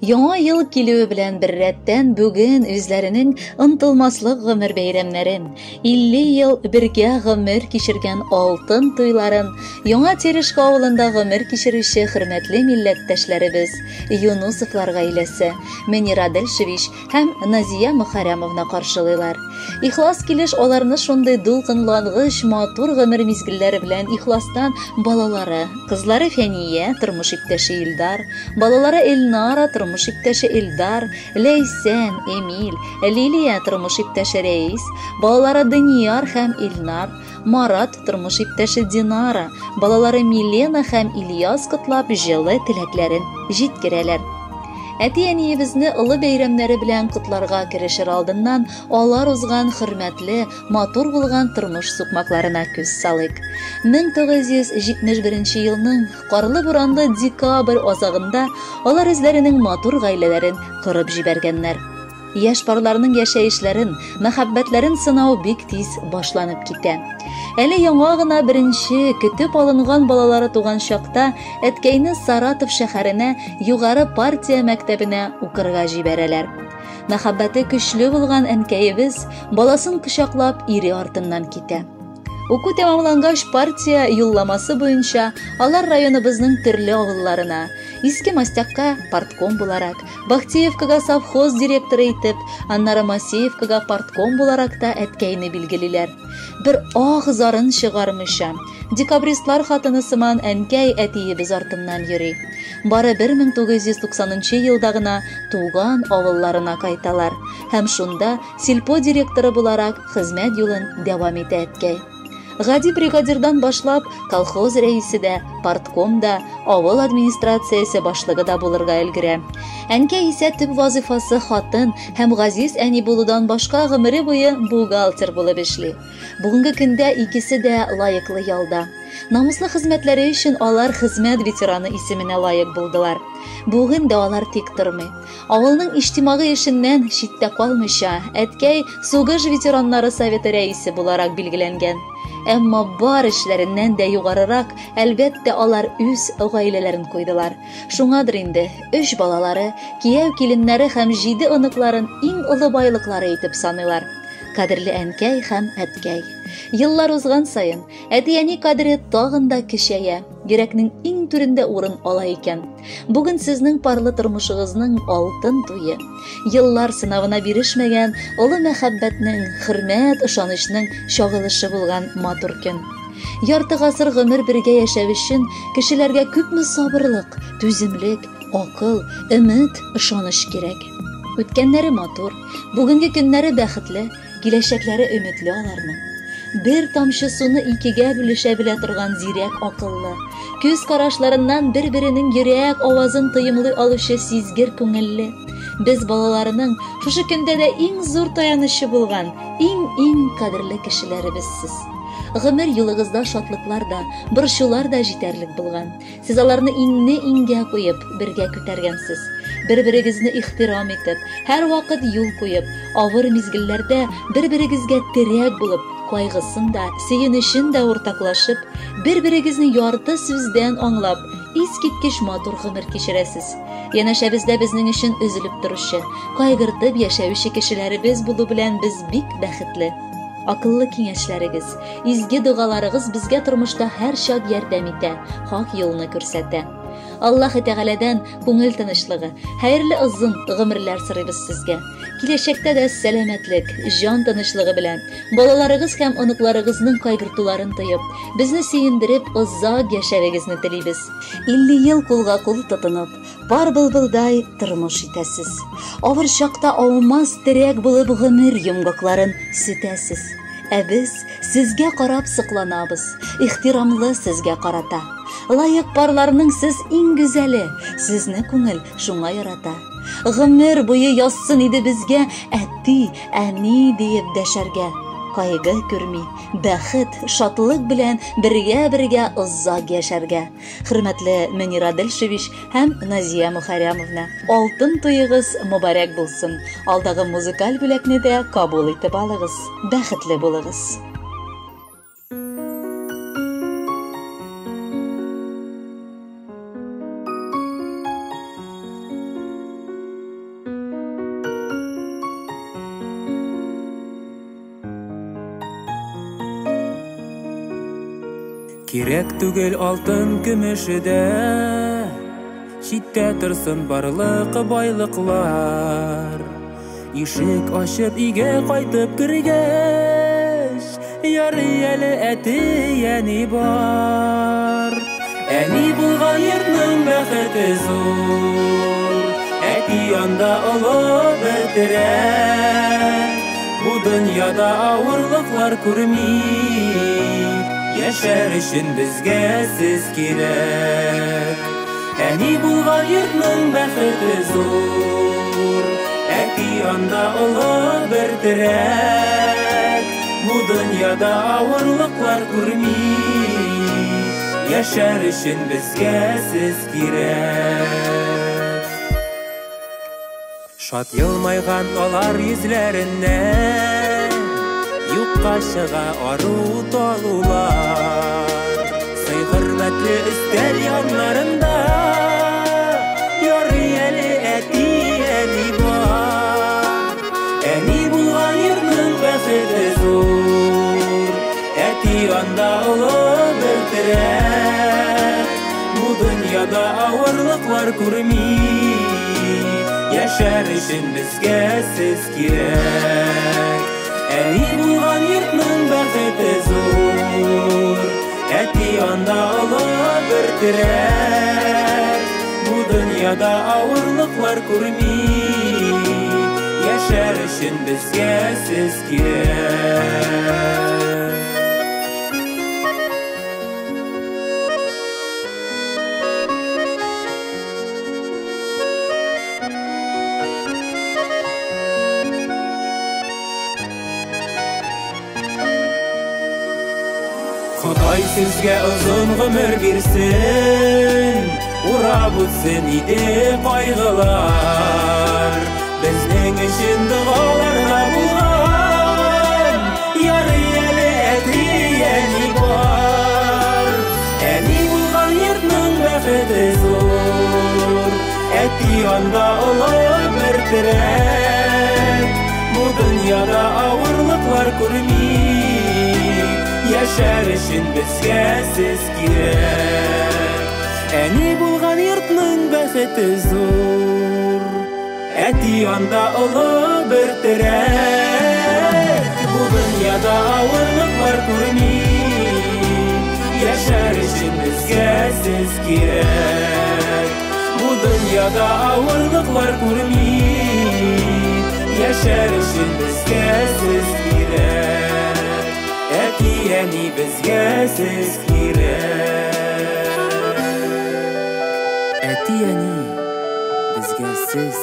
Яңа ел килүе белән бер рәттән бүген үзләренең онытылмаслык гомер бәйрәмнәрен, 50 ел бергә гомер кичергән алтын туйларын Яңа Терешка авылында гомер кичерүче хөрмәтле милләттәшләребез Юнусовлар гаиләсе Мөнира Дәлшевич һәм Назия Мөхәррәмовна каршылыйлар. Ихлас килеш аларны шундый дулкынлангыч матур гомер мизгелләре белән ихластан балалары, кызлары Фәния, тормыш иптәше Илдар, балалары Эльнара, тормыш иптәше Илдар, Ләйсән, Эмиль, Лилия, тормыш иптәше Рәис, балалары Данияр һәм Илнар, Марат, тормыш иптәше Динара, балалары Милена һәм Ильяс котлап җылы теләкләрен җиткерәләр. Әти-әниебезне олы бәйрәмнәре белән котларга керешер алдыннан алар узган хөрмәтле, матур булган тормыш сукмакларына күз салыйк. 1971 елның карлы-буранлы декабрь азагында алар үзләренең матур гаиләләрен корып җибәргәннәр. Яшь парларның яшәешләрен, мәхәббәтләрен сынау бик тиз башланып китә. Әле яңа гына беренче көтеп алынган балалары туган чакта әткәйне Саратов шәһәренә югары партия мәктәбенә укырга җибәрәләр. Мәхәббәте көчле булган әнкәебез баласын кочаклап ире артыннан китә. Уку тәмамлангач партия юлламасы буенча алар районыбызның төрле авылларына, Иске Мастякка партком буларак, Бахтиевкага совхоз директоры итеп, аннары Масеевкага партком буларак та әткәйне билгелиләр. Бер ах зарын чыгармыйча, декабристлар хатыны сыман әнкәй әтиебез артыннан йөри. Бары 1990 елда гына туган авылларына кайталар һәм шунда сельпо директоры буларак хезмәт юлын дәвам итә әткәй. Гади бригадирдан башлап, колхоз рәисе дә, партком да, авыл администрациясе башлыгы да булырга өлгерә. Әнкәй исә төп вазифасы хатын һәм газиз әни булудан башка гомере буе бухгалтер булып эшли. Бүгенге көндә икесе дә лаеклы ялда. Намуслы хезмәтләре өчен алар хезмәт ветераны исеменә лаек булдылар. Бүген дә алар тик тормый. Авылның иҗтимагый эшеннән читтә калмыйча, әткәй сугыш ветераннары советы рәисе буларак билгеләнгән. Әмма бар эшләреннән дә югарырак, әлбәттә алар үз гаиләләрен куйдылар. Шуңадыр инде 3 балалары, кияү киленнәре һәм 7 оныкларын иң олы байлыклары итеп саныйлар. Кадерле әнкәй һәм әткәй. Еллар узган сайын, әти-әни кадере тагын да кичәя, йөрәкнең иң түрендә урын ала икән. Бүген сезнең парлы тормышыгызның алтын туе. Еллар сынавына бирешмәгән, олы мәхәббәтнең, хөрмәт, ышанычның чагылышы булган матур көн. Ярты гасыр гомер бергә яшәү өчен кешеләргә күпме сабырлык, түземлек, акыл, өмет, ышаныч кирәк. Үткәннәре матур, бүгенге көннәре бәхетле, киләчәкләре өметле аларның. Бер тамчы суны икегә бүлешә белә торган зирәк акыллы, күз карашларыннан бер-беренең йөрәк авазын тоемлый алучы сизгер күңелле. Без балаларының шушы көндә дә иң зур таянычы булган, иң кадерле кешеләребезсез. Гомер юлыгызда шатлыклар да, борчулар да җитәрлек булган. Сез аларны иңне иңгә куеп, бергә күтәргәнсез. Бер-берегезне ихтирам итеп, һәр вакыт юл куеп, авыр мизгелләрдә бер-берегезгә терәк булып, кайгысын да, сөенечен дә уртаклашып, бер-берегезне ярты сүздән аңлап, искиткеч матур гомер кичерәсез. Янәшәбездә безнең өчен өзелеп торучы, кайгыртып яшәүче кешеләребез булу белән без бик бәхетле. Акыллы киңәшләрегез, изге дугаларыгыз безгә тормышта һәр чак ярдәм итә, хак юлны күрсәтә. Аллаһ Тәгаләдән күңел тынычлыгы, хәерле озын гомерләр сорыйбыз сезгә. Киләчәктә дә сәламәтлек, җан тынычлыгы белән балаларыгыз һәм оныкларыгызның кайгыртуларын тоеп, безне сөендереп, озак яшәвегезне телибез. 50 ел кулга-кул тотынып, бар былбылдай тормыш итәсез. Авыр чакта аумас терәк булып гомер йомгакларын сүтәсез. Ә без сезгә карап сыкланабыз, ихтирамлы сезгә карата. Лайык парларның сез иң гүзәле, сезне күңел шуңа ярата. Гомер буе язсын иде безгә әти, әни диеп дәшәргә. Кайгы күрми, бәхет, шатлык белән бергә озак яшәргә. Хөрмәтле Мөнира Дәлшевич һәм Назия Мөхәррәмовна, алтын туегыз мөбарәк булсын. Алдагы музыкаль бүләкне дә кабул итеп алыгыз. Бәхетле булыгыз. Кирәк түгел алтын көмешедә, читтә торсын барлык байлыклар. Ишек ачып өйгә кайтып кергәч, ярый әле әти әни бар. Әни булган йортның бәхете зур, әти янда олы бер терәк. Бу дөньяда авырлыклар күрми, яшәр өчен безгә сез кирәк. Әни булган йортның бәхете зур, әти янда олы бер терәк. Бу дөньяда авырлыклар күрми, яшәр өчен безгә сез кирәк. Шат елмайган алар йөзләреннән юкка чыга ару талулар. Сый-хөрмәтле өстәл яннарында ярый әле әти әни бар. Әни булган йортның бәхете зур, әти янда олы бер терәк. Бу дөньяда авырлыклар күрми, яшәр өчен безгә сез кирәк. Әни булган йортның бәхете зур, әти янда олы бер терәк. Бу дөньяда авырлыклар күрми, яшәр өчен безгә сез кирәк. Ходай сезгә озын гомер бирсен, урап үтсен иде кайгылар. Безнең өчен дуаларга булган, ярый әле әти әни бар. Әни булган йортның бәхете зур, әти янда олы бер терәк. Бу дөньяда авырлыклар күрми, яшәр өчен безгә сез кирәк. Әни булган йортның бәхете зур, әти янда олы бер терәк. Бу дөньяда авырлыклар күрми, яшәр өчен безгә сез кирәк. Бу дөньяда авырлыклар күрми, яшәр өчен безгә сез кирәк. Әти әни безгә сез кирәк. Әти әни безгә сез